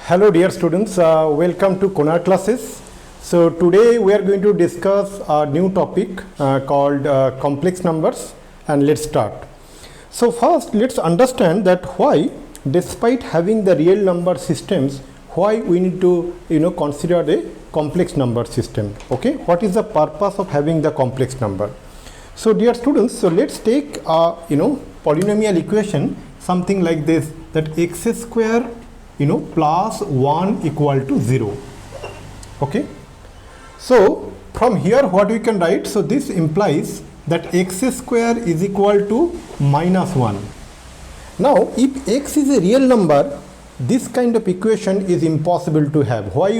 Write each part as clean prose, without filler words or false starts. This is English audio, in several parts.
Hello dear students, welcome to Konar classes. So today we are going to discuss a new topic called complex numbers, and let's start. So first let's understand that why, despite having the real number systems, why we need to consider a complex number system. Okay, what is the purpose of having the complex number? So dear students, so let's take a polynomial equation something like this, that x square plus 1 equal to 0. Okay, so from here what we can write, so this implies that x square is equal to minus 1. Now if x is a real number, this kind of equation is impossible to have. Why?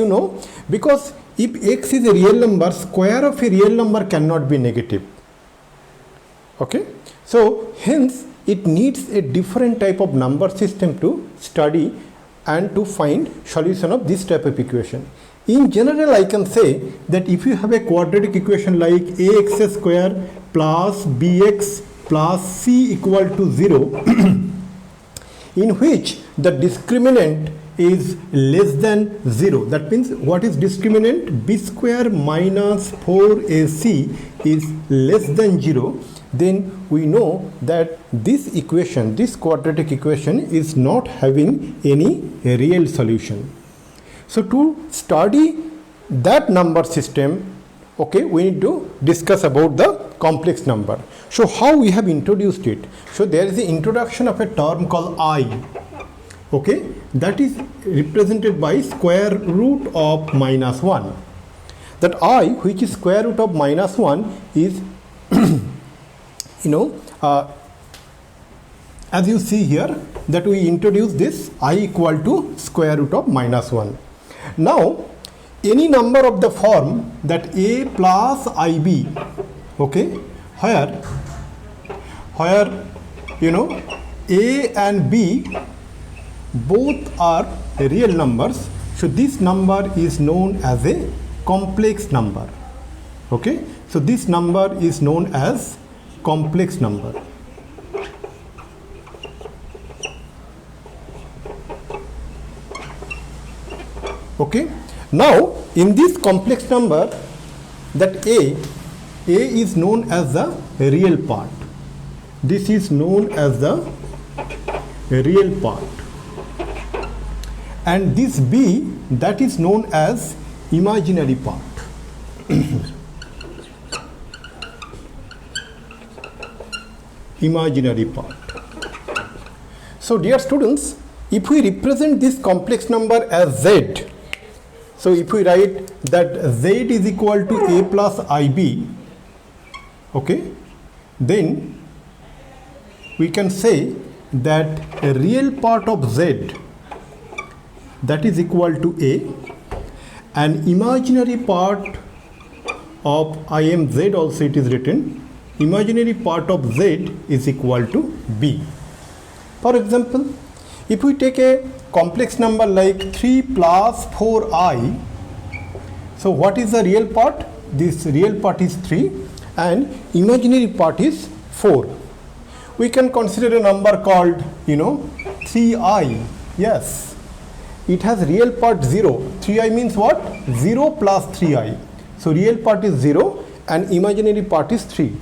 Because if x is a real number, square of a real number cannot be negative. Okay, so hence it needs a different type of number system to study and to find solution of this type of equation. In general, I can say that if you have a quadratic equation like ax square plus bx plus c equal to 0 in which the discriminant is less than 0, that means what is discriminant? B square minus 4ac is less than 0, then we know that this equation, this quadratic equation, is not having any real solution. So to study that number system, okay, we need to discuss about the complex number. So how we have introduced it? So there is the introduction of a term called I, okay, that is represented by square root of minus 1. That I, which is square root of minus 1, is as you see here, that we introduce this I equal to square root of minus 1. Now any number of the form that a plus ib, okay, where a and b both are real numbers, so this number is known as a complex number. Okay, so this number is known as complex number. Okay, now in this complex number, that a is known as the real part. This is known as the real part, and this b, that is known as imaginary part. Imaginary part. So dear students, if we represent this complex number as z, so if we write that z is equal to a plus ib, okay, then we can say that a real part of z, that is equal to a, and imaginary part of z also it is written, imaginary part of z is equal to b. For example, if we take a complex number like 3 plus 4i, so what is the real part? This real part is 3 and imaginary part is 4. We can consider a number called 3i. Yes, it has real part 0. 3i means what? 0 plus 3i. So real part is 0 and imaginary part is 3.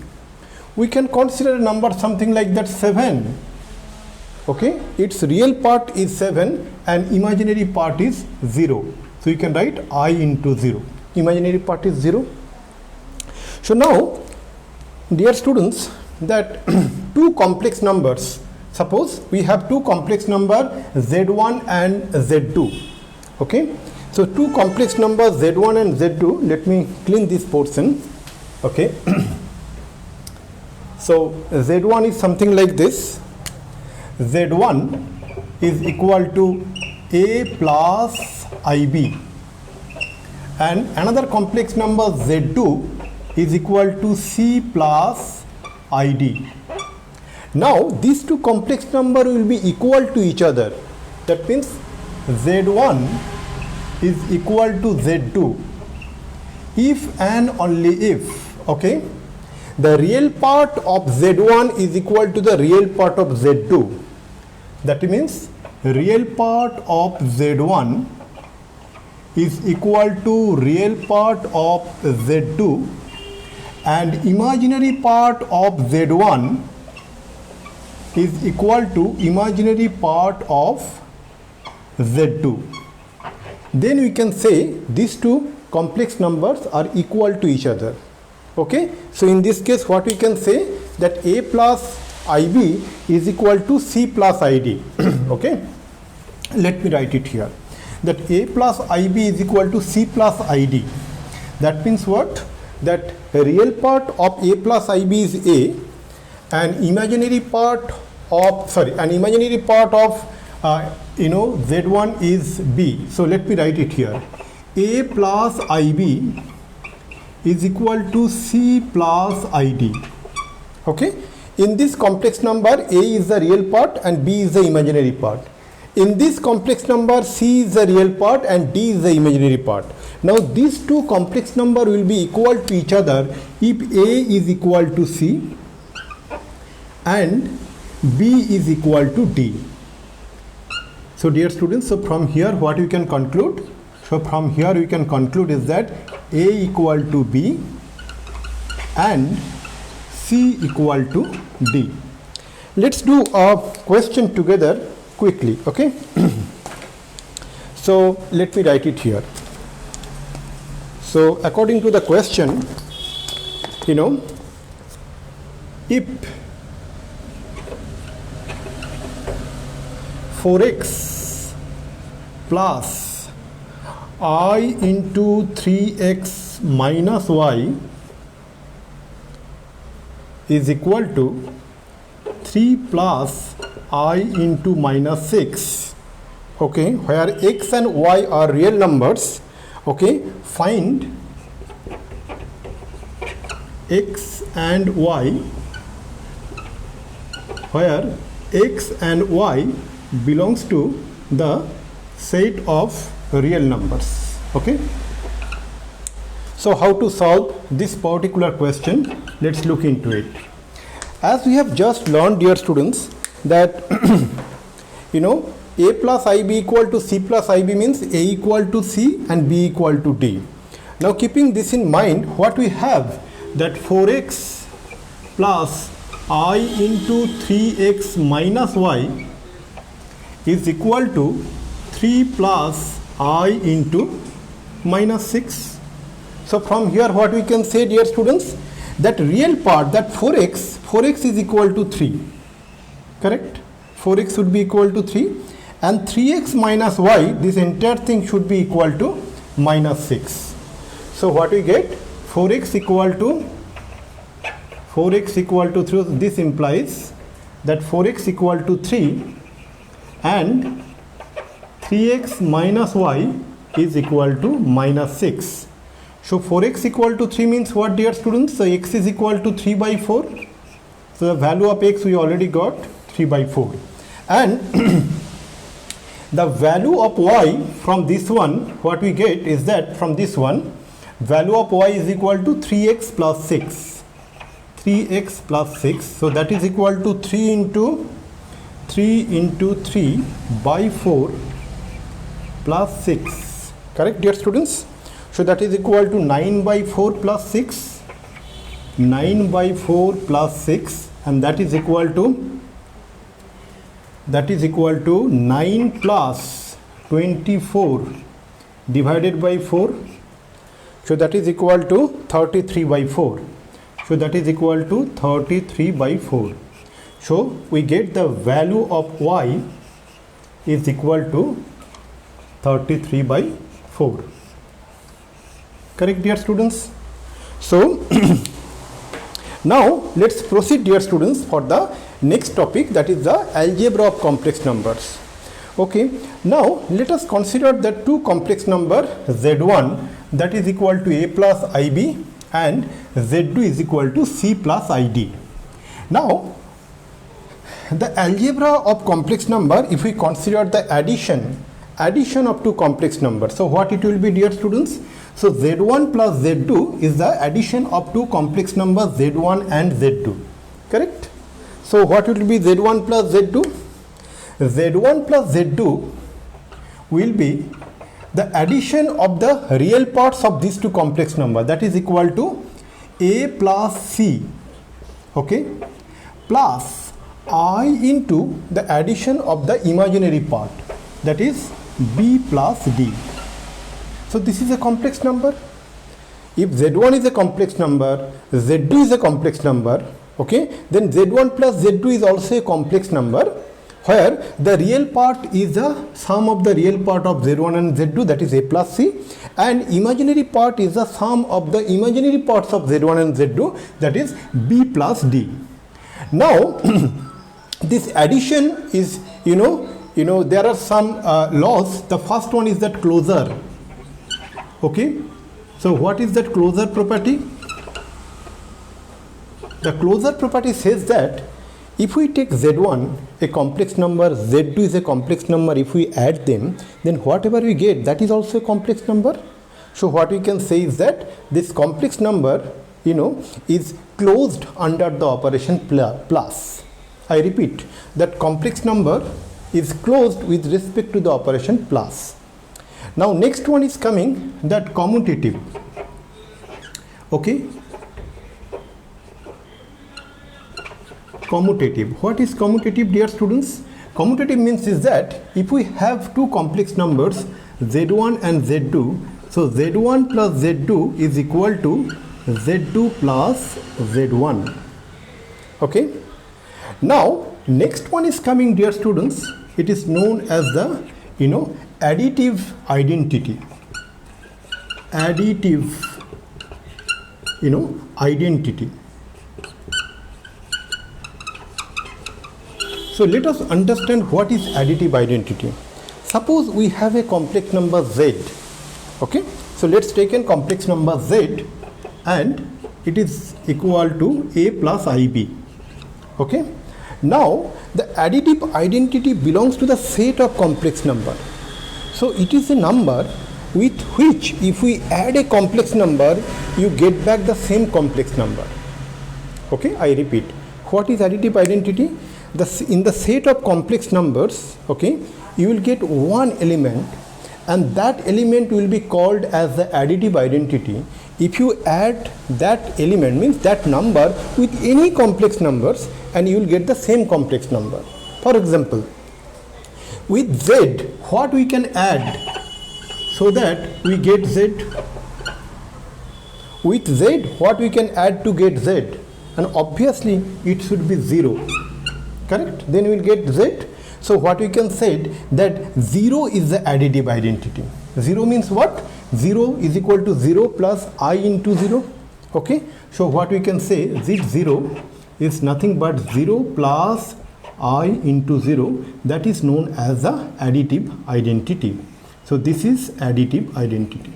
We can consider a number something like that 7. Okay, its real part is 7 and imaginary part is 0. So you can write I into 0. Imaginary part is 0. So now, dear students, that two complex numbers, suppose we have two complex number z1 and z2. Okay, so two complex numbers z1 and z2. Let me clean this portion. Okay. So z1 is something like this. z1 is equal to a plus ib, and another complex number z2 is equal to c plus id. Now these two complex number will be equal to each other. That means z1 is equal to z2 if and only if, okay, the real part of z1 is equal to the real part of z2. That means real part of Z1 is equal to real part of Z2 and imaginary part of Z1 is equal to imaginary part of Z2. Then we can say these two complex numbers are equal to each other. Okay, so in this case what we can say, that A plus IB is equal to C plus ID. Okay, let me write it here, that A plus IB is equal to C plus ID. That means what? That real part of A plus IB is A and imaginary part of Z1 is B. So let me write it here. A plus IB is equal to C plus ID. Okay. In this complex number, A is the real part and B is the imaginary part. In this complex number, C is the real part and D is the imaginary part. Now these two complex number will be equal to each other if A is equal to C and B is equal to D. So dear students, so from here what you can conclude? So from here we can conclude is that A equal to B and C equal to D. Let's do a question together quickly, okay? So let me write it here. So according to the question, if 4x plus I into 3x minus y is equal to 3 plus I into minus 6, okay, where x and y are real numbers, okay, find x and y where x and y belongs to the set of real numbers. Okay, so how to solve this particular question? Let's look into it. As we have just learned, dear students, that A plus IB equal to C plus IB means A equal to C and B equal to D. Now keeping this in mind, what we have, that 4x plus I into 3x minus y is equal to 3 plus I into minus 6. So from here what we can say, dear students, that real part, that 4x is equal to 3, correct? 4x should be equal to 3 and 3x minus y, this entire thing should be equal to minus 6. So what we get, 4x equal to 3, this implies that 4x equal to 3 and 3x minus y is equal to minus 6. So 4x equal to 3 means what, dear students? So x is equal to 3 by 4. So the value of x we already got 3 by 4. And the value of y from this one, what we get is that from this one, value of y is equal to 3x plus 6. 3x plus 6. So that is equal to 3 into 3 by 4 plus 6. Correct, dear students? So that is equal to 9 by 4 plus 6. 9 by 4 plus 6, and that is equal to 9 plus 24 divided by 4. So that is equal to 33 by 4. So that is equal to 33 by 4. So we get the value of y is equal to 33 by 4. Correct, dear students? So now let's proceed, dear students, for the next topic, that is the algebra of complex numbers. Okay, now let us consider the two complex number z1 that is equal to a plus ib and z2 is equal to c plus id. Now the algebra of complex number, if we consider the addition of two complex numbers, so what it will be, dear students? So z1 plus z2 is the addition of two complex numbers z1 and z2, correct? So what will be z1 plus z2? z1 plus z2 will be the addition of the real parts of these two complex numbers, that is equal to a plus c, okay, plus I into the addition of the imaginary part, that is b plus d. So this is a complex number. If z1 is a complex number, z2 is a complex number, okay, then z1 plus z2 is also a complex number, where the real part is the sum of the real part of z1 and z2, that is a plus c, and imaginary part is the sum of the imaginary parts of z1 and z2, that is b plus d. Now this addition is, there are some laws. The first one is that closure, okay. So what is that closure property? The closure property says that if we take z1 a complex number, z2 is a complex number, if we add them, then whatever we get, that is also a complex number. So what we can say is that this complex number, is closed under the operation plus. I repeat, that complex number is closed with respect to the operation plus. Now next one is coming, that commutative, okay. Commutative. What is commutative, dear students? Commutative means is that if we have two complex numbers z1 and z2, so z1 plus z2 is equal to z2 plus z1, okay. Now next one is coming, dear students, it is known as the additive identity. Additive identity. So let us understand what is additive identity. Suppose we have a complex number z, okay. So let's take a complex number z and it is equal to a plus ib, okay. Now the additive identity belongs to the set of complex number. So it is a number with which if we add a complex number, you get back the same complex number, okay. I repeat, what is additive identity? In the set of complex numbers, okay, you will get one element and that element will be called as the additive identity. If you add that element, means that number with any complex numbers, and you will get the same complex number. For example, with z, what we can add so that we get z? With z, what we can add to get z? And obviously it should be 0. Correct? Then we will get z. So what we can say that 0 is the additive identity. 0 means what? 0 is equal to 0 plus I into 0. Okay. So what we can say, z0 is nothing but 0 plus I into 0. That is known as the additive identity. So this is additive identity.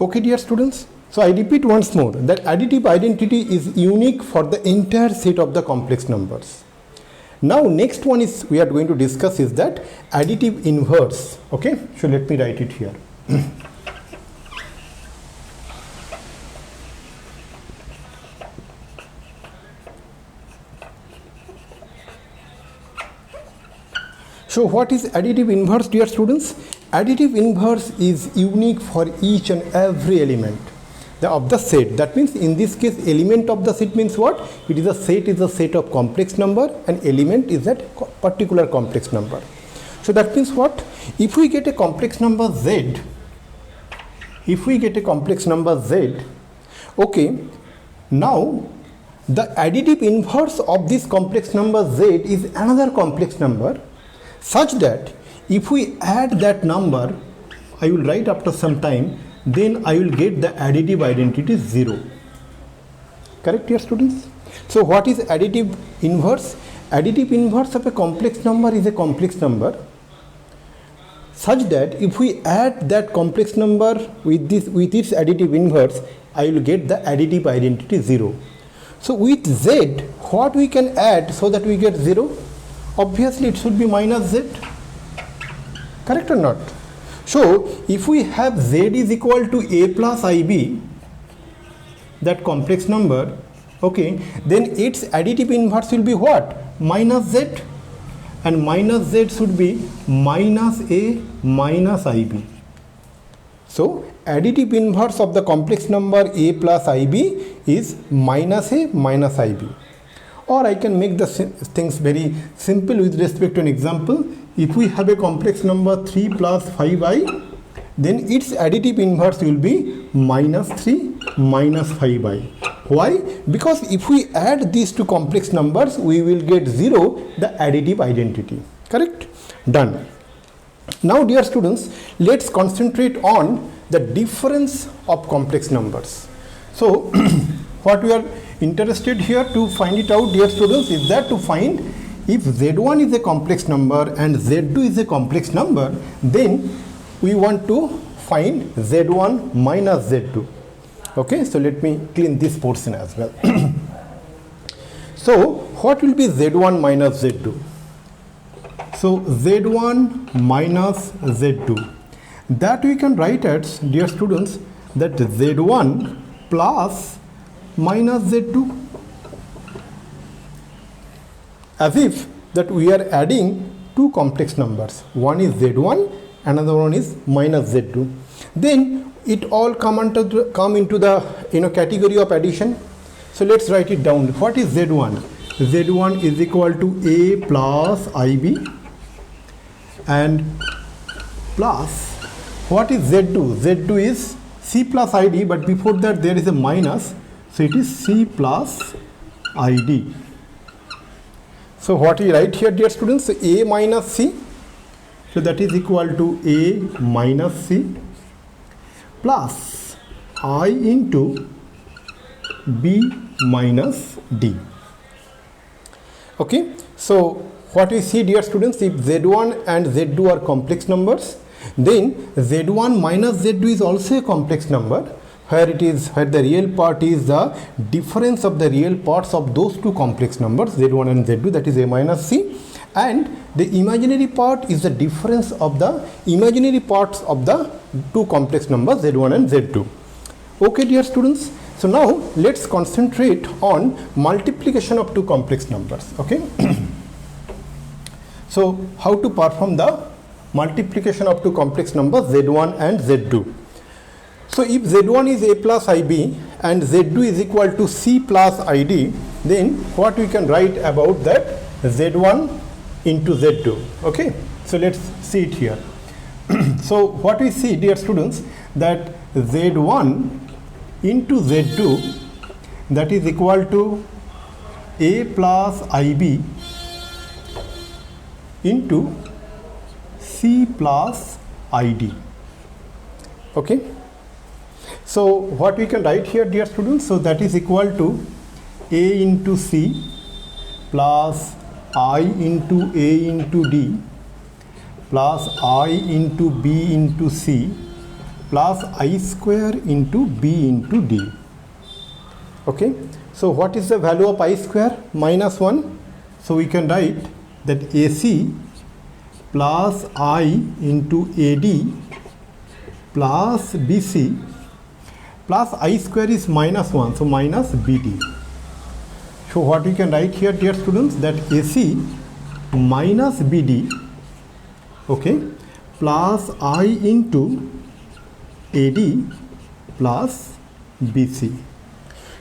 Okay, dear students. So I repeat once more that additive identity is unique for the entire set of the complex numbers. Now next one is we are going to discuss is that additive inverse. Okay, so let me write it here. So what is additive inverse, dear students? Additive inverse is unique for each and every element of the set. That means in this case element of the set means what? It is a set of complex number, and element is that particular complex number. So that means what? If we get a complex number z, okay, now the additive inverse of this complex number z is another complex number, such that if we add that number, I will write after some time, then I will get the additive identity 0. Correct, dear students? So what is additive inverse? Additive inverse of a complex number is a complex number such that if we add that complex number with its additive inverse, I will get the additive identity 0. So with z, what we can add so that we get 0? Obviously it should be minus z. Correct or not? So if we have z is equal to a plus ib, that complex number, okay, then its additive inverse will be what? Minus z, and minus z should be minus a minus ib. So additive inverse of the complex number a plus ib is minus a minus ib. Or I can make the things very simple with respect to an example. If we have a complex number 3 plus 5i, then its additive inverse will be minus 3 minus 5i. Why? Because if we add these two complex numbers, we will get 0, the additive identity. Correct? Done. Now dear students, let's concentrate on the difference of complex numbers. So what we are interested here to find it out, dear students, is that to find if z1 is a complex number and z2 is a complex number, then we want to find z1 minus z2. Okay, so let me clean this portion as well. So what will be z1 minus z2? So z1 minus z2, that we can write as, dear students, that z1 plus minus z2, as if that we are adding two complex numbers. One is z1, another one is minus z2. Then it all come into the category of addition. So let's write it down. What is z1? z1 is equal to a plus ib, and plus what is z2? z2 is c plus id, but before that there is a minus, so it is c plus id. So what we write here, dear students? A minus c, so that is equal to a minus c plus I into b minus d. Okay, so what we see, dear students, if z1 and z2 are complex numbers, then z1 minus z2 is also a complex number, where the real part is the difference of the real parts of those two complex numbers, z1 and z2, that is a minus c, and the imaginary part is the difference of the imaginary parts of the two complex numbers, z1 and z2. Okay, dear students, so now let's concentrate on multiplication of two complex numbers. Okay. So how to perform the multiplication of two complex numbers, z1 and z2? So if z1 is a plus ib and z2 is equal to c plus id, then what we can write about that? z1 into z2. Okay, so let's see it here. So what we see, dear students, that z1 into z2, that is equal to a plus ib into c plus id. Okay, so what we can write here, dear students, so that is equal to a into c plus I into a into d plus I into b into c plus I square into b into d. Okay, so what is the value of I square? Minus 1. So we can write that AC plus I into AD plus BC plus I square is minus 1, so minus BD. So what we can write here, dear students, that AC minus BD, okay, plus I into AD plus BC.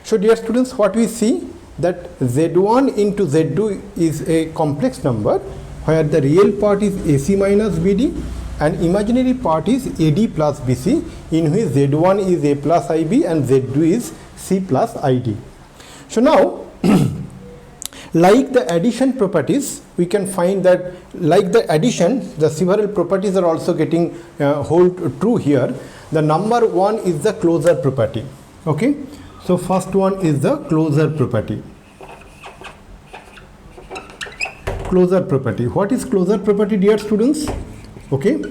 So dear students, what we see, that Z1 into Z2 is a complex number, where the real part is AC minus BD and imaginary part is AD plus BC, in which Z1 is A plus IB and Z2 is C plus ID. So now, like the addition properties, we can find that like the addition, the several properties are also getting hold true here. The number one is the closure property. Okay, so first one is the closure property. Closure property. What is closure property, dear students? Okay,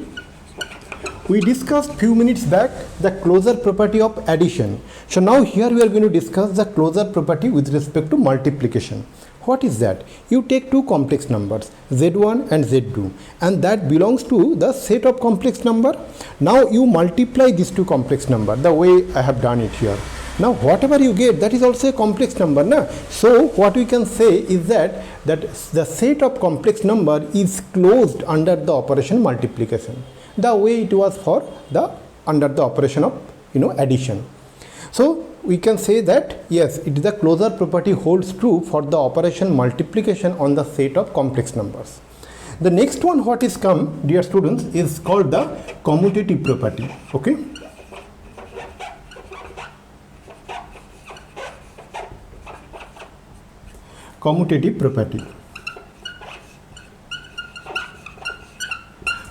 we discussed few minutes back the closure property of addition. So now here we are going to discuss the closure property with respect to multiplication. What is that? You take two complex numbers, Z1 and Z2, and that belongs to the set of complex number. Now you multiply these two complex numbers the way I have done it here. Now whatever you get, that is also a complex number, na? So what we can say is that the set of complex number is closed under the operation multiplication, the way it was for the under the operation of addition. So we can say that yes, it is the closure property holds true for the operation multiplication on the set of complex numbers. The next one what is come, dear students, is called the commutative property. Okay. Commutative property.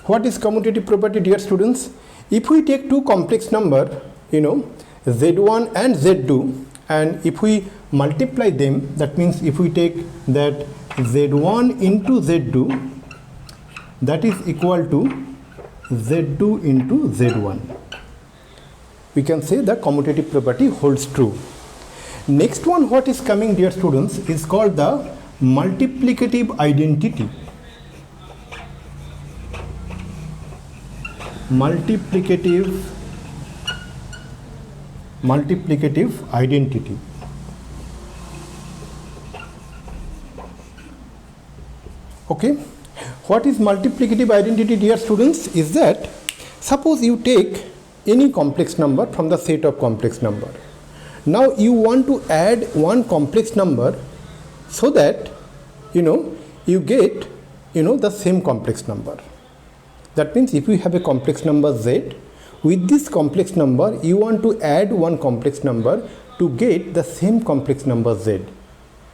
What is commutative property, dear students? If we take two complex number, z1 and z2, and if we multiply them, that means if we take that z1 into z2, that is equal to z2 into z1, we can say the commutative property holds true. Next one what is coming, dear students, is called the multiplicative identity. Multiplicative identity. Okay, what is multiplicative identity, dear students, is that suppose you take any complex number from the set of complex number. Now you want to add one complex number so that you get the same complex number. That means if you have a complex number z, with this complex number you want to add one complex number to get the same complex number z.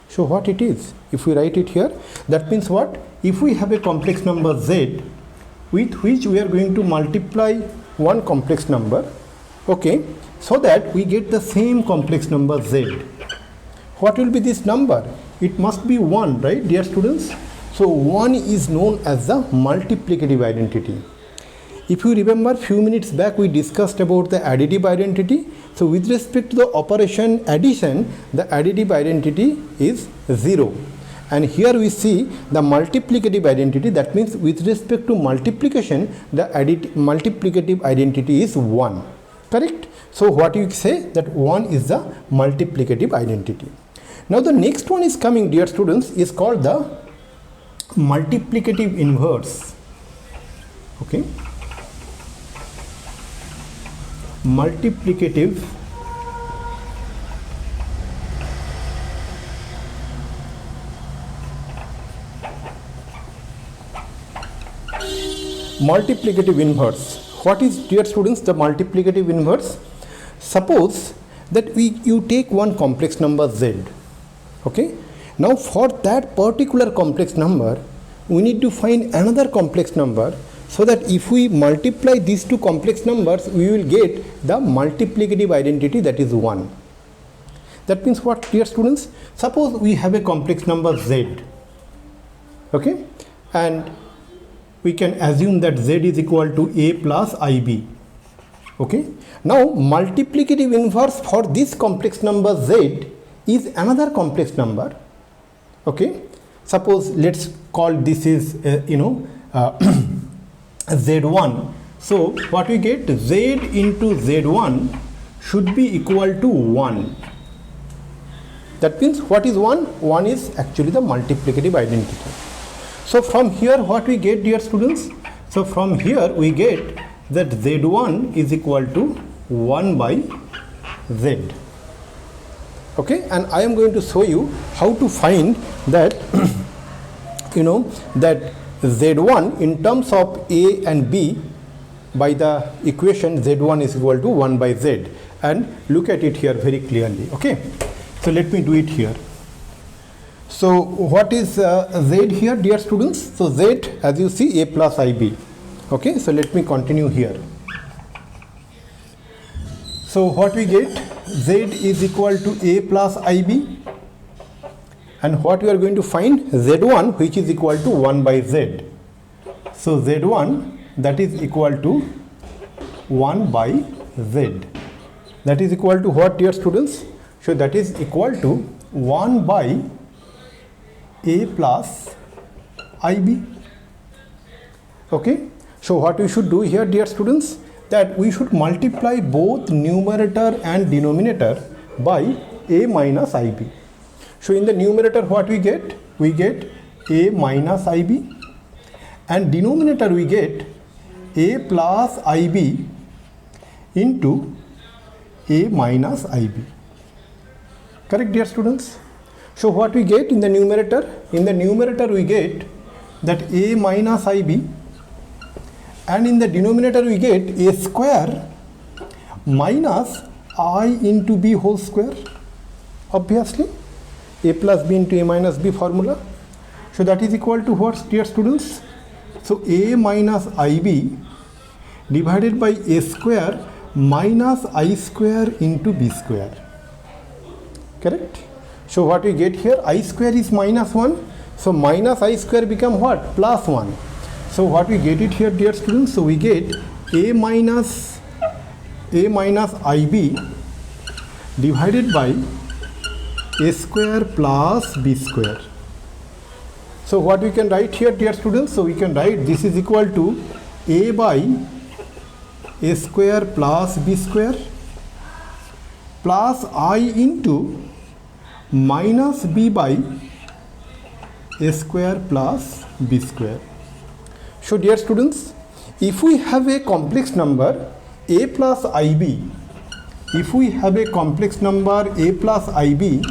So what it is, if we write it here, that means what, if we have a complex number z with which we are going to multiply one complex number, okay, so that we get the same complex number z. What will be this number? It must be 1, right, dear students? So 1 is known as the multiplicative identity. If you remember, few minutes back we discussed about the additive identity. So with respect to the operation addition, the additive identity is 0. And here we see the multiplicative identity, that means with respect to multiplication, the multiplicative identity is 1. Correct? So what you say, that 1 is the multiplicative identity. Now the next one is coming, dear students, is called the multiplicative inverse. Okay, multiplicative inverse. What is, dear students, the multiplicative inverse? Suppose that you take one complex number z. Okay, now for that particular complex number we need to find another complex number, so that if we multiply these two complex numbers we will get the multiplicative identity, that is 1. That means what, dear students? Suppose we have a complex number z, okay, and we can assume that z is equal to a plus ib. Okay, now multiplicative inverse for this complex number z is another complex number. Okay, suppose let's call this is z1. So what we get, z into z1 should be equal to 1. That means what is 1? 1 is actually the multiplicative identity. So from here what we get, dear students? So from here we get that z1 is equal to 1 by z. Okay, and I am going to show you how to find that that z1 in terms of a and b by the equation z1 is equal to 1 by z, and look at it here very clearly. Okay, so let me do it here. So what is z here, dear students? So z, as you see, a plus ib. Okay, so let me continue here. So what we get, z is equal to a plus ib, and what we are going to find, z1, which is equal to 1 by z. So z1, that is equal to 1 by z. That is equal to what, dear students? So that is equal to 1 by a plus ib. Okay, so what we should do here, dear students, that we should multiply both numerator and denominator by a minus ib. So in the numerator what we get? We get a minus ib, and denominator we get a plus ib into a minus ib. Correct, dear students? So what we get in the numerator? In the numerator we get that a minus ib, and in the denominator we get a square minus I into b whole square. Obviously a plus b into a minus b formula. So that is equal to what, dear students? So a minus ib divided by a square minus I square into b square. Correct? So what we get here, I square is minus 1. So minus I square become what? Plus 1. So what we get it here, dear students? So we get a minus ib divided by a square plus b square. So what we can write here, dear students? So we can write this is equal to a by a square plus b square plus I into minus b by a square plus b square. So dear students, if we have a complex number a plus ib, if we have a complex number a plus ib,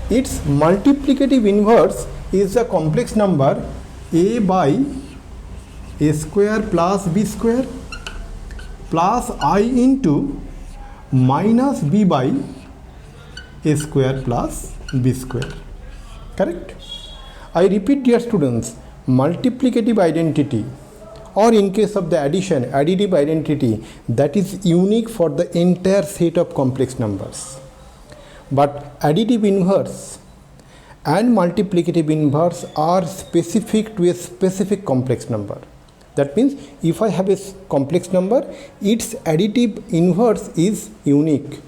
its multiplicative inverse is the complex number a by a square plus b square plus I into minus b by a square plus b square. Correct? I repeat, dear students, multiplicative identity, or in case of the addition, additive identity, that is unique for the entire set of complex numbers. But additive inverse and multiplicative inverse are specific to a specific complex number. That means if I have a complex number, its additive inverse is unique.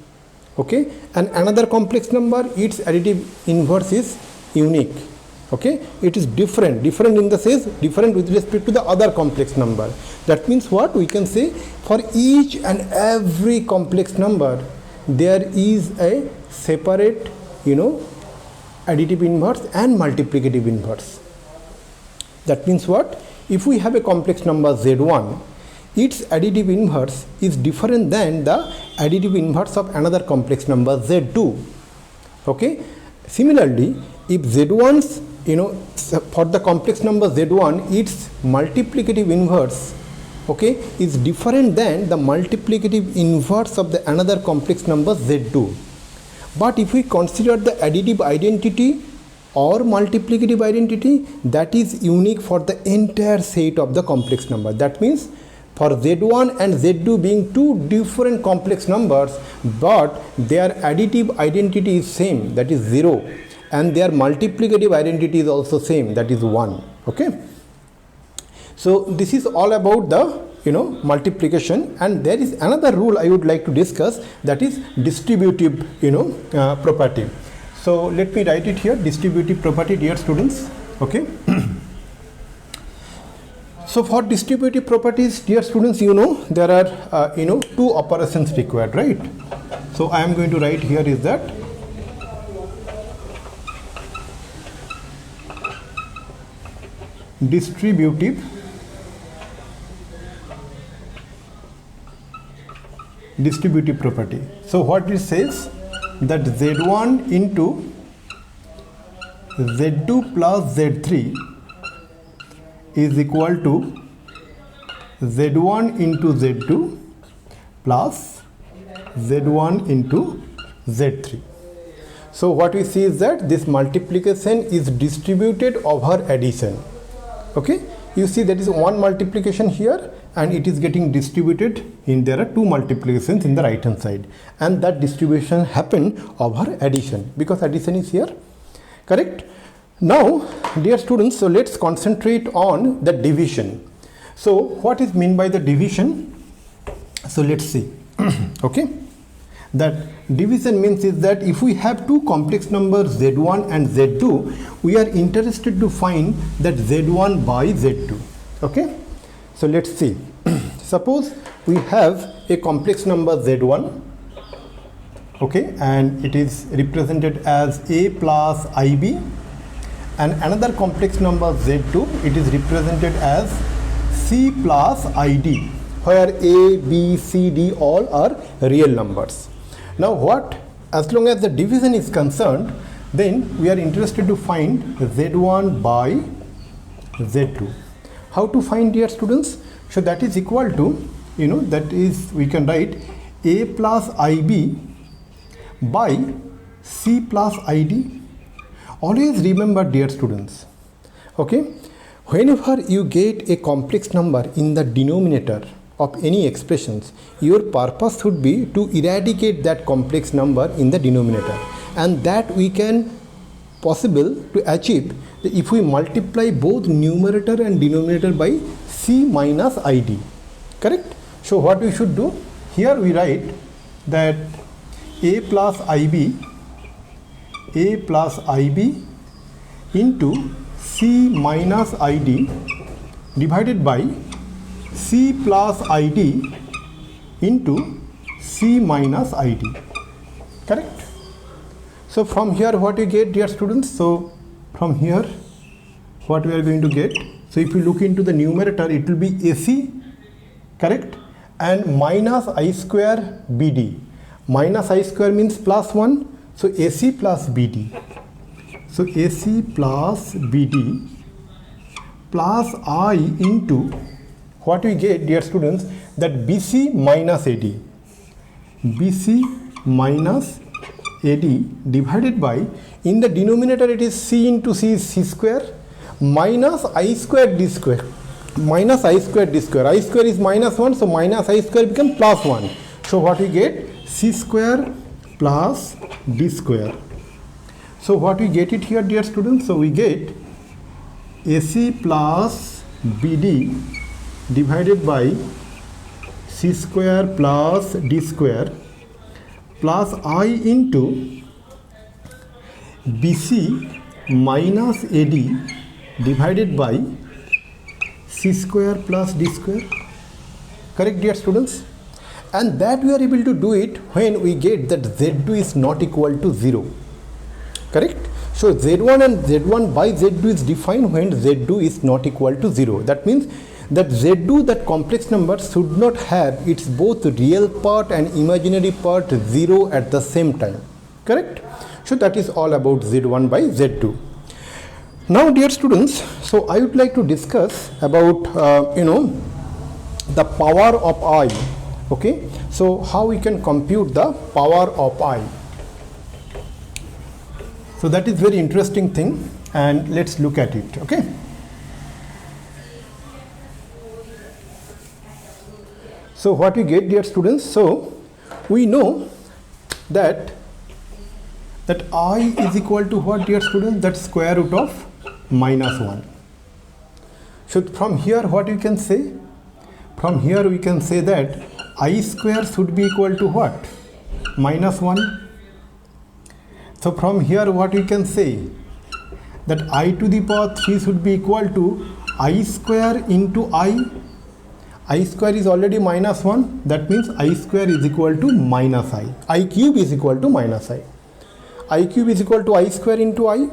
Okay? And another complex number, its additive inverse is unique. Okay, it is different in the sense different with respect to the other complex number. That means what we can say, for each and every complex number there is a separate additive inverse and multiplicative inverse. That means what, if we have a complex number z1, its additive inverse is different than the additive inverse of another complex number z2. Okay, similarly if z1's for the complex number z1, its multiplicative inverse, okay, is different than the multiplicative inverse of the another complex number z2. But if we consider the additive identity or multiplicative identity, that is unique for the entire set of the complex number. That means for z1 and z2 being two different complex numbers, but their additive identity is same, that is 0. And their multiplicative identity is also same, that is 1. Okay, so this is all about the multiplication. And there is another rule I would like to discuss, that is distributive property. So let me write it here, distributive property, dear students. Okay. So for distributive properties, dear students, there are two operations required, right? So I am going to write here is that distributive property. So what it says, that z1 into z2 plus z3 is equal to z1 into z2 plus z1 into z3. So what we see is that this multiplication is distributed over addition. Okay, you see that is one multiplication here and it is getting distributed in, there are two multiplications in the right hand side, and that distribution happened over addition because addition is here. Correct? Now dear students, so let's concentrate on the division. So what is meant by the division? So let's see. Okay, that division means is that if we have two complex numbers z1 and z2, we are interested to find that z1 by z2. Okay, so let's see. Suppose we have a complex number z1 okay, and it is represented as a plus ib, and another complex number z2, it is represented as c plus id, where a, b, c, d all are real numbers. Now what, as long as the division is concerned, then we are interested to find z1 by z2. How to find, dear students? So that is equal to, that is, we can write a plus ib by c plus id. Always remember, dear students, okay, whenever you get a complex number in the denominator of any expressions, your purpose should be to eradicate that complex number in the denominator, and that we can possible to achieve if we multiply both numerator and denominator by c minus id, correct? So what we should do, here we write that a plus ib into c minus id divided by c plus id into c minus id, correct? So from here what we get, dear students? So from here what we are going to get, so if you look into the numerator, it will be ac, correct, and minus I square bd. Minus I square means plus 1, so ac plus bd. So ac plus bd plus I into what we get, dear students, that bc minus ad. bc minus ad divided by, in the denominator it is c into c is c square minus I square d square. Minus I square d square. I square is minus 1, so minus I square becomes plus 1. So what we get? C square plus d square. So what we get it here, dear students? So we get ac plus bd divided by c square plus d square plus I into bc minus ad divided by c square plus d square, correct, dear students? And that we are able to do it when we get that z2 is not equal to 0, correct? So z1 and z1 by z2 is defined when z2 is not equal to 0. That means that z2, that complex number, should not have its both real part and imaginary part 0 at the same time, correct? So that is all about z1 by z2. Now, dear students, so I would like to discuss about the power of I, okay? So how we can compute the power of I. So that is very interesting thing, and let's look at it, okay? So what we get, dear students? So we know that I is equal to what, dear students? That square root of minus 1. So from here what you can say? From here we can say that I square should be equal to what? Minus 1. So from here what we can say? That I to the power 3 should be equal to I square into I. I square is already minus 1. That means I square is equal to minus I. I cube is equal to minus I. I cube is equal to I square into I.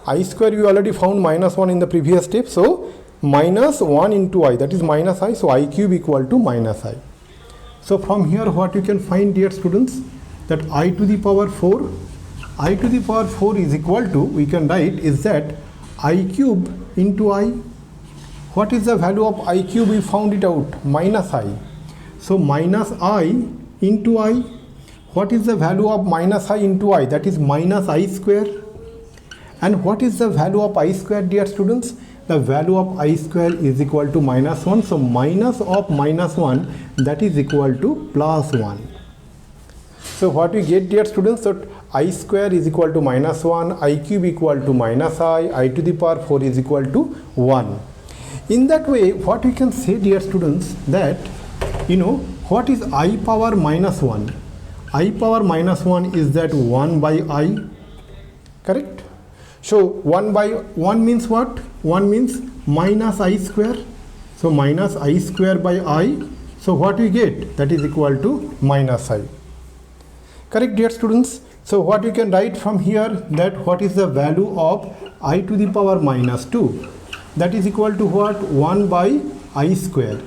I square we already found minus 1 in the previous step. So minus 1 into I, that is minus I. So I cube equal to minus I. So from here what you can find, dear students? That I to the power 4. I to the power 4 is equal to, we can write, is that I cube into I. What is the value of I cube? We found it out, minus I. So minus I into I. What is the value of minus I into I? That is minus I square. And what is the value of I square, dear students? The value of I square is equal to minus 1. So minus of minus 1, that is equal to plus 1. So what we get, dear students? So I square is equal to minus 1, I cube equal to minus I to the power 4 is equal to 1. In that way, what we can say, dear students, that what is I power minus 1? I power minus 1 is that 1 by I, correct? So 1 by 1 means what? 1 means minus I square. So minus I square by I. So what we get? That is equal to minus I. Correct, dear students? So what you can write from here, that what is the value of I to the power minus 2? That is equal to what? 1 by I square.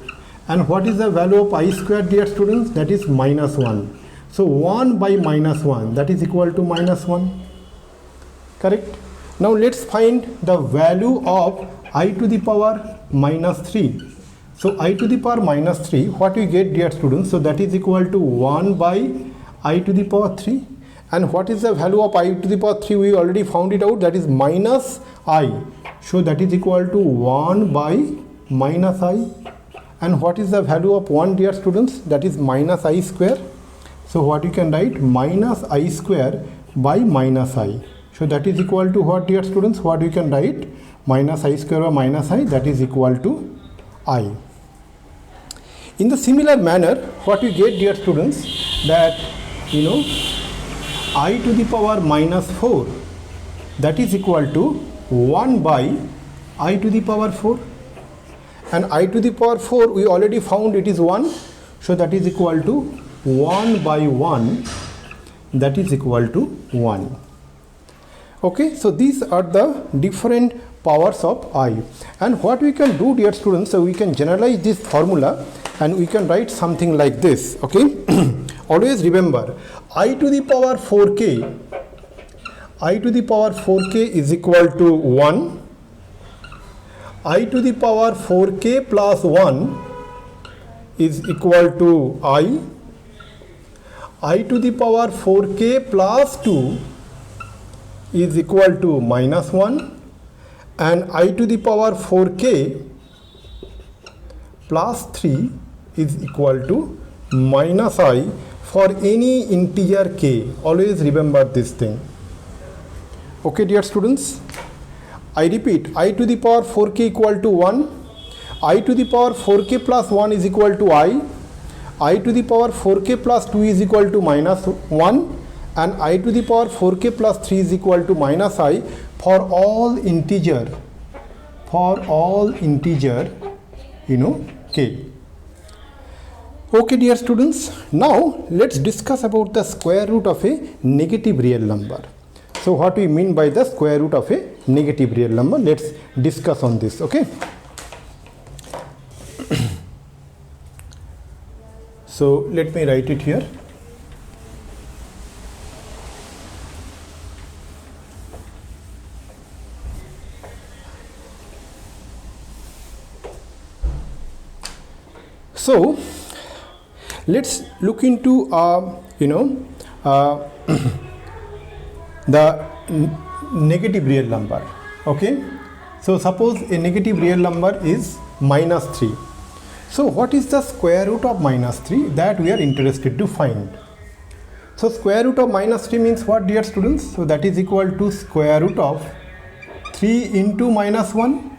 And what is the value of I square, dear students? That is minus 1. So 1 by minus 1, that is equal to minus 1. Correct? Now let's find the value of I to the power minus 3. So I to the power minus 3, what we get, dear students? So that is equal to 1 by I to the power 3. And what is the value of I to the power 3? We already found it out, that is minus I. So that is equal to 1 by minus I. And what is the value of 1, dear students? That is minus I square. So what you can write? Minus I square by minus I. So that is equal to what, dear students? What you can write? Minus I square by minus I, that is equal to I. In the similar manner, what you get, dear students, that I to the power minus 4, that is equal to 1 by I to the power 4. And I to the power 4, we already found it is 1. So that is equal to 1 by 1, that is equal to 1. Okay, so these are the different powers of I. And what we can do, dear students, so we can generalize this formula and we can write something like this. Okay, always remember I to the power 4k, I to the power 4k is equal to 1. I to the power 4k plus 1 is equal to I to the power 4k plus 2 is equal to minus 1, and I to the power 4k plus 3 is equal to minus I for any integer k. Always remember this thing. Okay, dear students? I repeat, I to the power 4k equal to 1, I to the power 4k plus 1 is equal to I to the power 4k plus 2 is equal to minus 1, and I to the power 4k plus 3 is equal to minus I for all integer, k. Okay, dear students, now let's discuss about the square root of a negative real number. So what we mean by the square root of a negative real number, let's discuss on this. Okay. So let me write it here. So let's look into the negative real number. Okay, so suppose a negative real number is minus 3. So what is the square root of minus 3? That we are interested to find. So square root of minus 3 means what, dear students? So that is equal to square root of 3 into minus 1.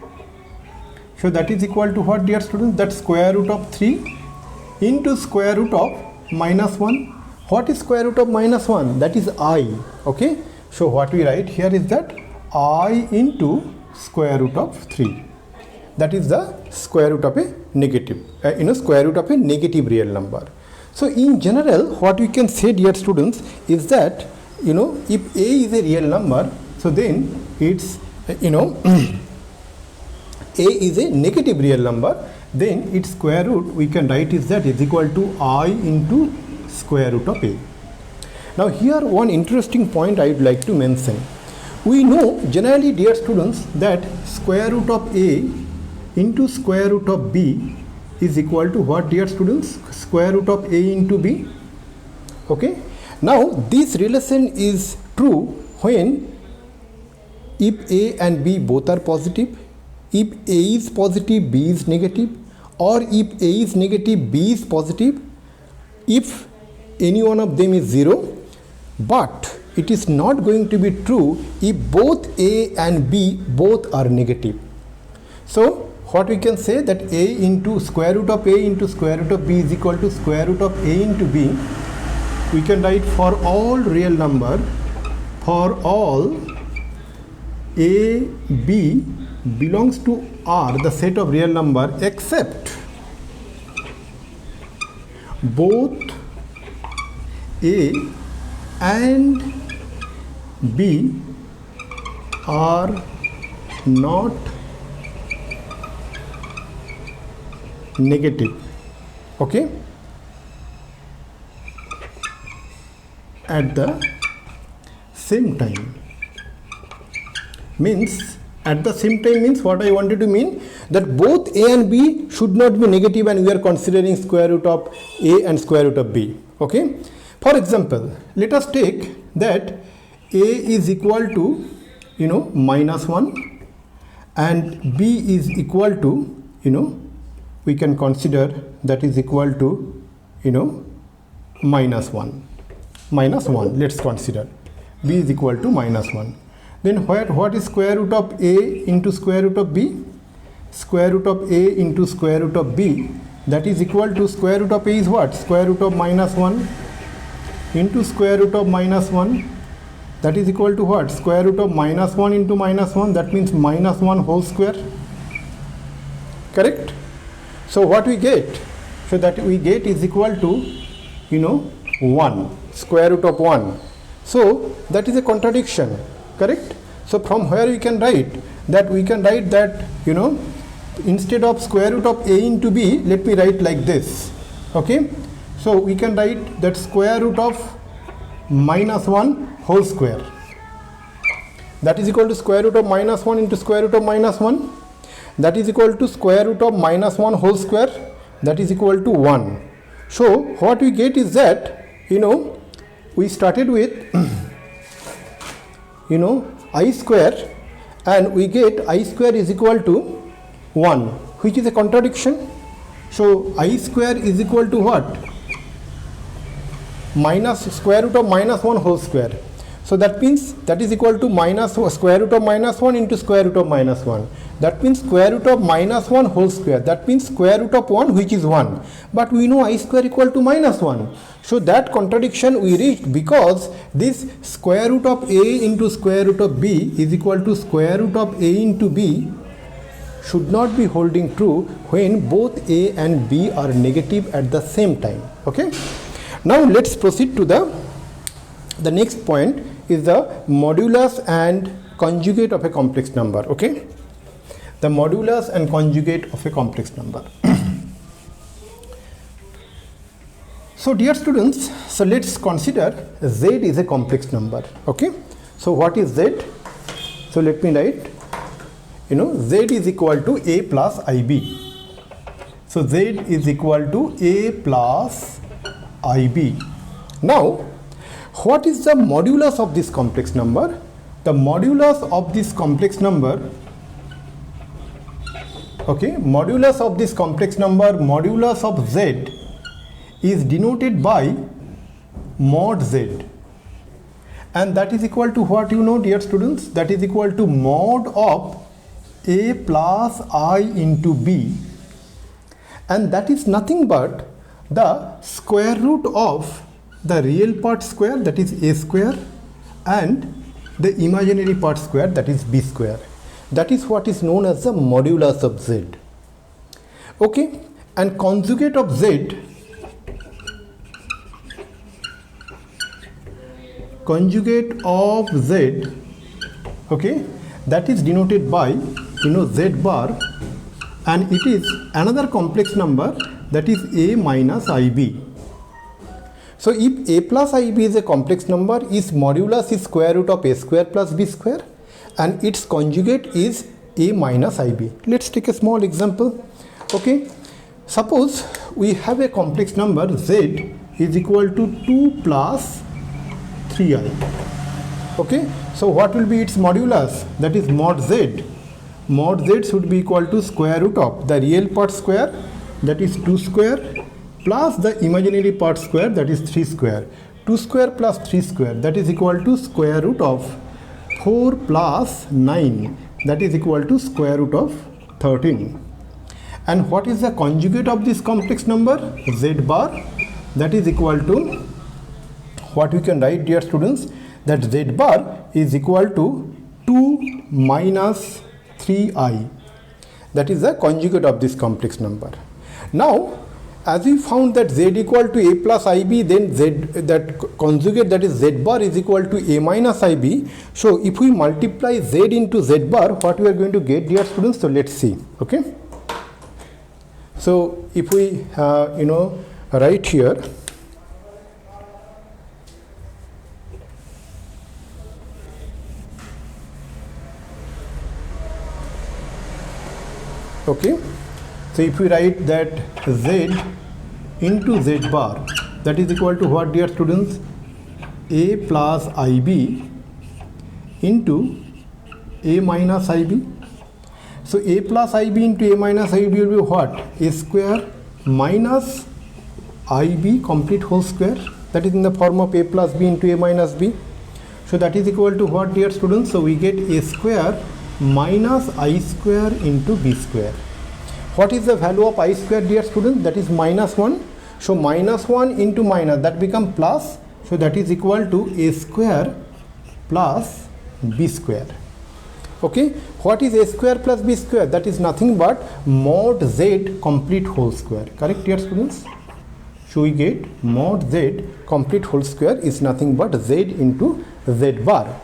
So that is equal to what, dear students? That square root of 3 into square root of minus 1. What is square root of minus 1? That is I. Okay. So what we write here is that I into square root of 3. That is the square root of a negative, square root of a negative real number. So in general, what we can say, dear students, is that, if A is a real number, so then it's, A is a negative real number, then its square root we can write is that is equal to I into square root of A. Now here one interesting point I would like to mention. We know generally, dear students, that square root of A into square root of B is equal to what, dear students? Square root of A into B. Okay. Now this relation is true when if A and B both are positive, if A is positive, B is negative, or if A is negative, B is positive, if any one of them is 0. But it is not going to be true if both A and B both are negative. So what we can say, that A into square root of A into square root of B is equal to square root of A into B. We can write for all real number, for all A, B belongs to R, the set of real number, except both A and B are not negative, okay, at the same time. Means at the same time means what I wanted to mean, that both A and B should not be negative and we are considering square root of A and square root of B, okay. For example, let us take that A is equal to -1 and B is equal to we can consider that is equal to -1. Let's consider B is equal to -1. Then what is square root of A into square root of B? Square root of A into square root of B, that is equal to square root of A is what? Square root of -1 into square root of -1, that is equal to what? Square root of -1 into -1, that means -1 whole square, correct? So what we get? So that we get is equal to 1, square root of 1. So that is a contradiction, correct? So from where we can write that, instead of square root of A into B, let me write like this, okay. So we can write that square root of -1 whole square, that is equal to square root of -1 into square root of -1, that is equal to square root of -1 whole square, that is equal to 1. So what we get is that we started with I square and we get I square is equal to 1, which is a contradiction. So I square is equal to what? Minus square root of -1 whole square. So that means that is equal to square root of -1 into square root of -1. That means square root of -1 whole square. That means square root of 1, which is 1. But we know I square equal to -1. So that contradiction we reached because this square root of A into square root of B is equal to square root of A into B should not be holding true when both A and B are negative at the same time, okay. Now let's proceed to the next point is the modulus and conjugate of a complex number, okay. The modulus and conjugate of a complex number. So dear students, so let's consider Z is a complex number, okay. So what is Z? So let me write, Z is equal to A plus IB. So Z is equal to A plus IB. Now what is the modulus of this complex number? The modulus of this complex number, okay, modulus of this complex number, modulus of Z is denoted by mod Z, and that is equal to what, dear students? That is equal to mod of A plus I into B, and that is nothing but the square root of the real part square, that is A square, and the imaginary part square, that is B square. That is what is known as the modulus of Z, okay. And conjugate of Z, okay, that is denoted by Z bar, and it is another complex number, that is A minus IB. So if A plus IB is a complex number, its modulus is square root of A square plus B square, and its conjugate is A minus IB. Let's take a small example, okay. Suppose we have a complex number Z is equal to 2 plus 3i, okay. So what will be its modulus? That is mod Z. Mod Z should be equal to square root of the real part square, that is 2 square, plus the imaginary part square, that is 3 square. 2 square plus 3 square, that is equal to square root of 4 plus 9, that is equal to square root of 13. And what is the conjugate of this complex number? Z bar, that is equal to what we can write, dear students, that Z bar is equal to 2 minus 3i. That is the conjugate of this complex number. Now as we found that z equal to a plus ib, then z, that conjugate, that is z bar, is equal to a minus ib. So if we multiply z into z bar, what we are going to get, dear students? So let's see. Okay, so if we write here, okay, so if we write that z into z bar, that is equal to what, dear students? A plus ib into a minus ib. So a plus ib into a minus ib will be what? A square minus ib complete whole square, that is in the form of a plus b into a minus b. So that is equal to what, dear students? So we get a square minus I square into b square. What is the value of I square, dear students? That is minus 1. So minus 1 into minus, that become plus. So that is equal to a square plus b square. Okay, what is a square plus b square? That is nothing but mod z complete whole square. Correct, dear students? So we get mod z complete whole square is nothing but z into z bar.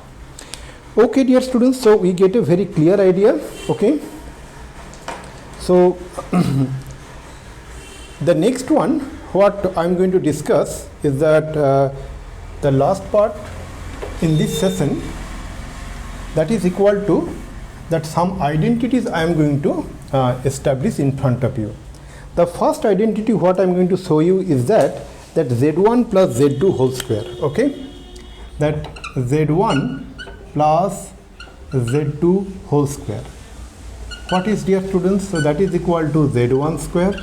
Okay, dear students, so we get a very clear idea. Okay, so the next one what I am going to discuss is that the last part in this session, that is equal to that some identities I am going to establish in front of you. The first identity what I am going to show you is that z1 plus z2 whole square. Okay, that z1 plus z2 whole square. What is, dear students? So that is equal to z1 square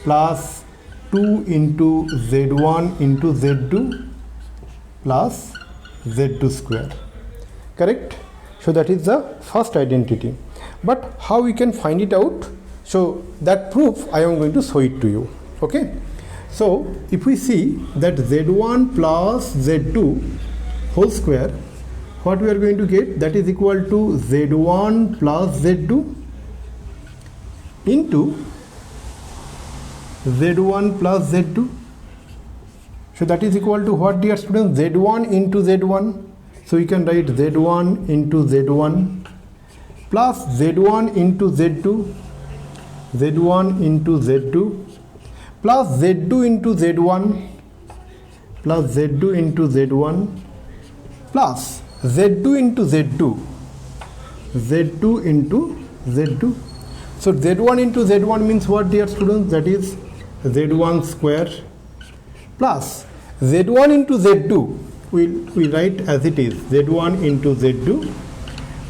plus 2 into z1 into z2 plus z2 square. Correct? So that is the first identity. But how we can find it out? So that proof I am going to show it to you. Okay, so if we see that z1 plus z2 whole square, what we are going to get, that is equal to z1 plus z2 into z1 plus z2. So that is equal to what, dear students? z1 into z1. So we can write z1 into z1 plus z1 into z2, z1 into z2 plus z2 into z1 plus z2 into z1 plus z2 into z2, z2 into z2. So z1 into z1 means what, dear students? That is z1 square plus z1 into z2, we write as it is z1 into z2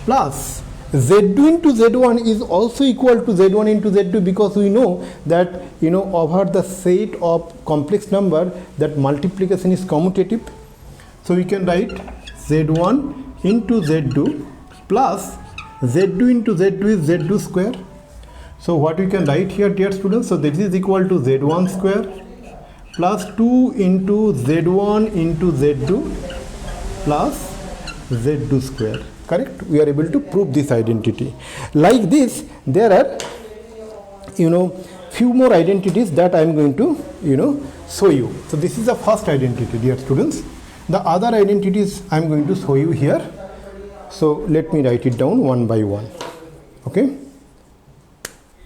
plus z2 into z1 is also equal to z1 into z2, because we know that over the set of complex number that multiplication is commutative. So we can write z1 into z2 plus z2 into z2 is z2 square. So what we can write here, dear students? So this is equal to z1 square plus 2 into z1 into z2 plus z2 square. Correct? We are able to prove this identity. Like this, there are few more identities that I am going to show you. So this is the first identity, dear students. The other identities I am going to show you here. So let me write it down one by one. Okay.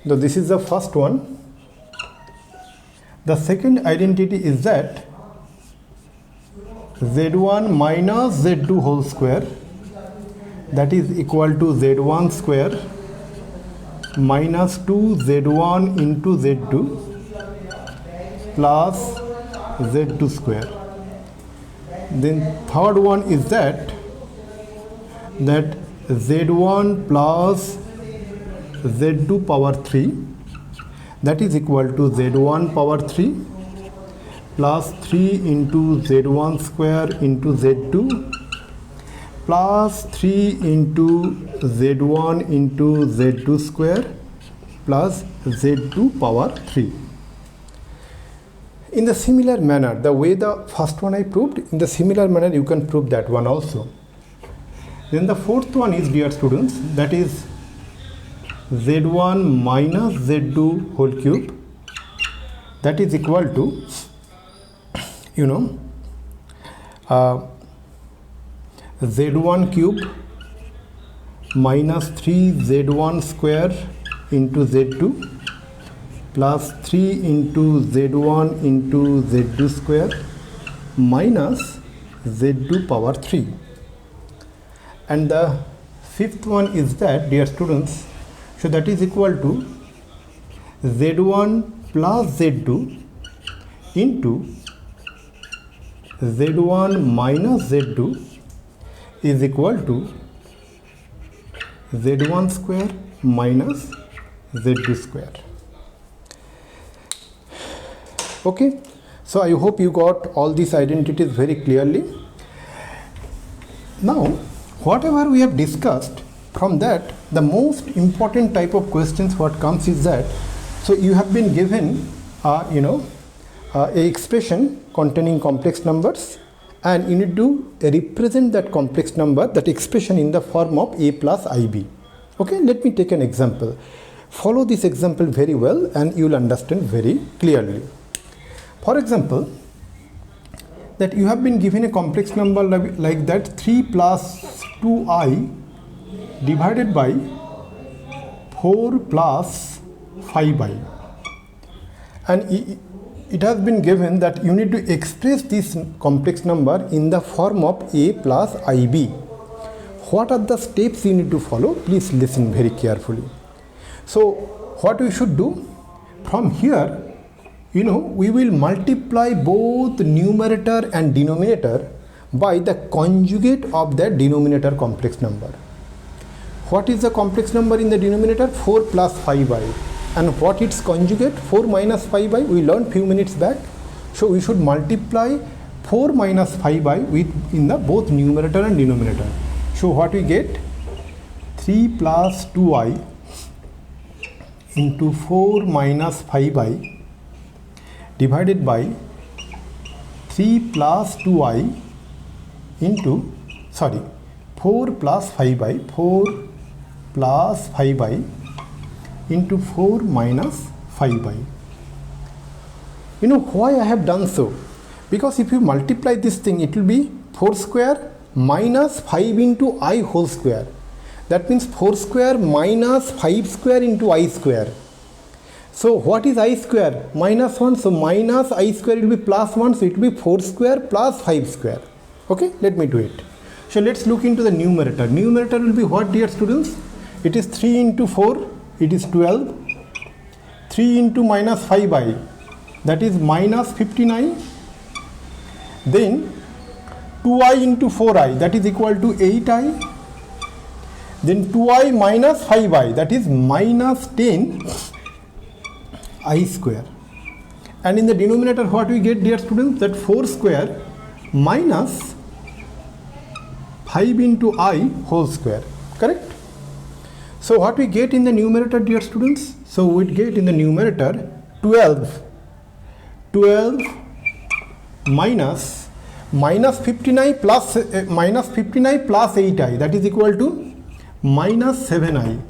So this is the first one. The second identity is that z1 minus z2 whole square, that is equal to z1 square minus 2 z1 into z2 plus z2 square. Then third one is that z1 plus z2 power 3, that is equal to z1 power 3 plus 3 into z1 square into z2 plus 3 into z1 into z2 square plus z2 power 3. In the similar manner, the way the first one I proved, in the similar manner you can prove that one also. Then the fourth one is, dear students, that is z1 minus z2 whole cube, that is equal to, you know, z1 cube minus 3z1 square into z2 plus 3 into z1 into z2 square minus z2 power 3. And the fifth one is that, dear students, so that is equal to z1 plus z2 into z1 minus z2 is equal to z1 square minus z2 square. Okay, so I hope you got all these identities very clearly. Now, whatever we have discussed, from that the most important type of questions what comes is that, so you have been given a expression containing complex numbers, and you need to represent that complex number, that expression, in the form of a plus ib. Okay, let me take an example. Follow this example very well and you will understand very clearly. For example, that you have been given a complex number like that 3 plus 2i divided by 4 plus 5i, and it has been given that you need to express this complex number in the form of a plus ib. What are the steps you need to follow? Please listen very carefully. So what we should do from here, we will multiply both numerator and denominator by the conjugate of that denominator complex number. What is the complex number in the denominator? 4 plus 5i. And what its conjugate? 4 minus 5i. We learned few minutes back. So we should multiply 4 minus 5i in the both numerator and denominator. So what we get? 3 plus 2i into 4 minus 5i divided by 3 plus 2i into 4 plus 5i, 4 plus 5i into 4 minus 5i. Why I have done so? Because if you multiply this thing, it will be 4 square minus 5 into I whole square. That means 4 square minus 5 square into I square. So what is I square? Minus 1. So minus I square will be plus 1. So it will be 4 square plus 5 square. Okay, let me do it. So let's look into the numerator. Numerator will be what, dear students? It is 3 into 4. It is 12. 3 into minus 5i. That is minus 59. Then 2i into 4i. That is equal to 8i. Then 2i minus 5i. That is minus 10 I square. And in the denominator what we get, dear students? That 4 square minus 5 into I whole square. Correct? So what we get in the numerator, dear students? So we get in the numerator 12 minus 59 plus 8i. That is equal to minus 7i.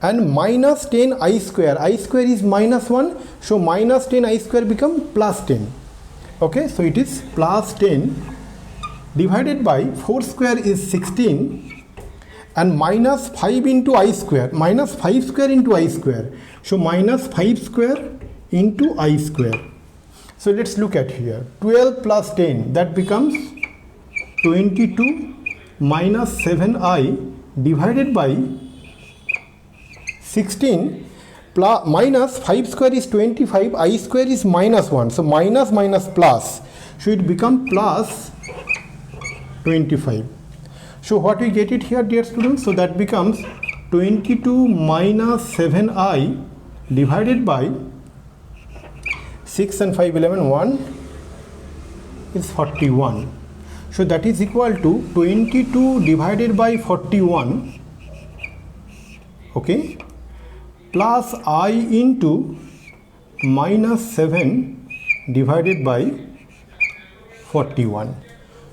And minus 10 I square. I square is minus 1. So minus 10 I square become plus 10. Okay, so it is plus 10 divided by 4 square is 16 and minus 5 into I square. Minus 5 square into I square. So minus 5 square into I square. So let's look at here. 12 plus 10, that becomes 22 minus 7i divided by 16 plus minus 5 square is 25, I square is minus 1. So minus minus plus. So it become plus 25. So what we get it here, dear students? So that becomes 22 minus 7i divided by 6 and 5, 11, 1 is 41. So that is equal to 22 divided by 41, okay, plus I into minus 7 divided by 41.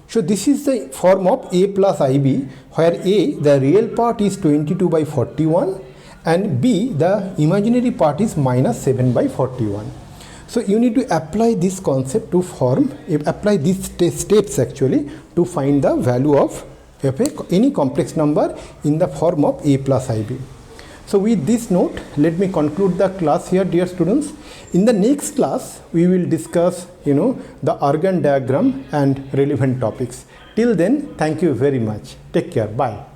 So this is the form of a plus ib, where a, the real part, is 22 by 41 and b, the imaginary part, is minus 7 by 41. So you need to apply this concept to form, apply these steps actually to find the value of any complex number in the form of a plus ib. So with this note, let me conclude the class here, dear students. In the next class, we will discuss, the Argand diagram and relevant topics. Till then, thank you very much. Take care. Bye.